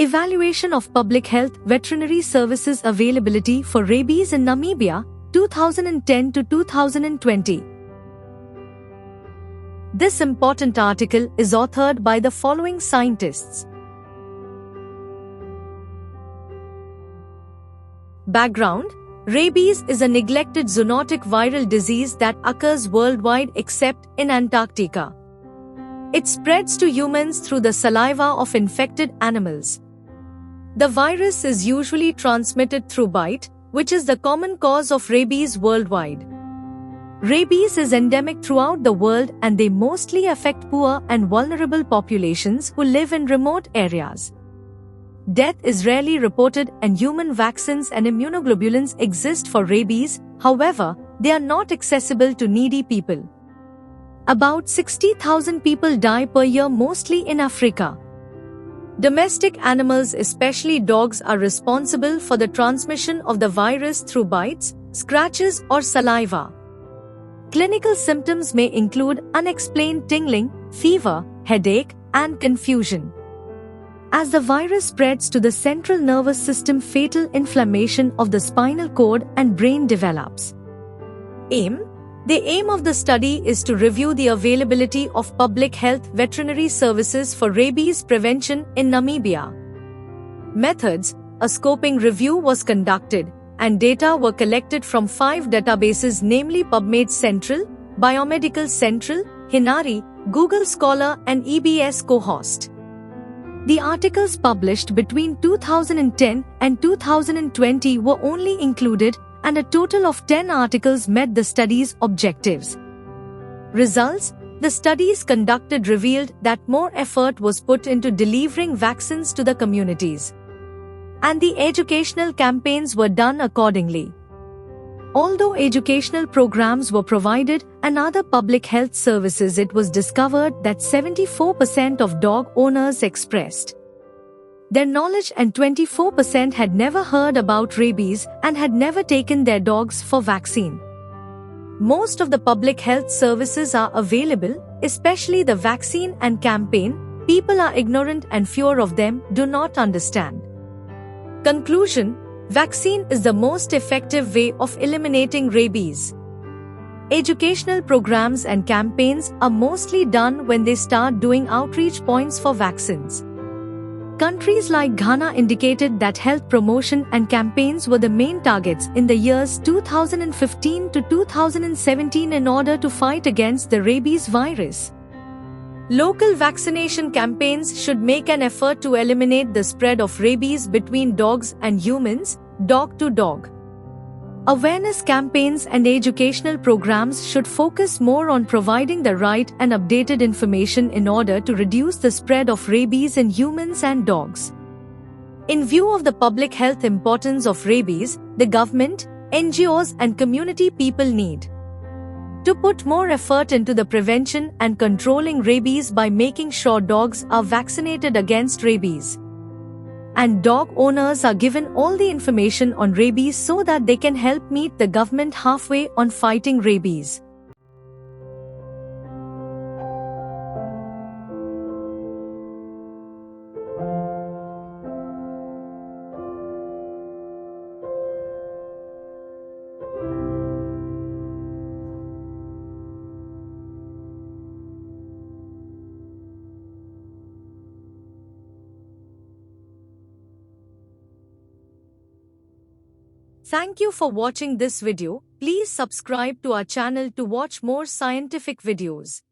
Evaluation of Public Health Veterinary Services Availability for Rabies in Namibia, 2010 to 2020. This important article is authored by the following scientists. Background: Rabies is a neglected zoonotic viral disease that occurs worldwide except in Antarctica. It spreads to humans through the saliva of infected animals. The virus is usually transmitted through bite, which is the common cause of rabies worldwide. Rabies is endemic throughout the world and they mostly affect poor and vulnerable populations who live in remote areas. Death is rarely reported and human vaccines and immunoglobulins exist for rabies, however, they are not accessible to needy people. About 60,000 people die per year, mostly in Africa. Domestic animals, especially dogs, are responsible for the transmission of the virus through bites, scratches, or saliva. Clinical symptoms may include unexplained tingling, fever, headache, and confusion. As the virus spreads to the central nervous system, fatal inflammation of the spinal cord and brain develops. The aim of the study is to review the availability of public health veterinary services for rabies prevention in Namibia. Methods: a scoping review was conducted, and data were collected from 5 databases, namely PubMed Central, Biomedical Central, Hinari, Google Scholar, and EBS Cohost. The articles published between 2010 and 2020 were only included, and a total of 10 articles met the study's objectives. Results: the studies conducted revealed that more effort was put into delivering vaccines to the communities, and the educational campaigns were done accordingly. Although educational programs were provided and other public health services, it was discovered that 74% of dog owners expressed their knowledge and 24% had never heard about rabies and had never taken their dogs for vaccine. Most of the public health services are available, especially the vaccine and campaign. People are ignorant and few of them do not understand. Conclusion: vaccine is the most effective way of eliminating rabies. Educational programs and campaigns are mostly done when they start doing outreach points for vaccines. Countries like Ghana indicated that health promotion and campaigns were the main targets in the years 2015 to 2017 in order to fight against the rabies virus. Local vaccination campaigns should make an effort to eliminate the spread of rabies between dogs and humans, dog to dog. Awareness campaigns and educational programs should focus more on providing the right and updated information in order to reduce the spread of rabies in humans and dogs. In view of the public health importance of rabies, the government, NGOs, and community people need to put more effort into the prevention and controlling rabies by making sure dogs are vaccinated against rabies, and dog owners are given all the information on rabies so that they can help meet the government halfway on fighting rabies. Thank you for watching this video. Please subscribe to our channel to watch more scientific videos.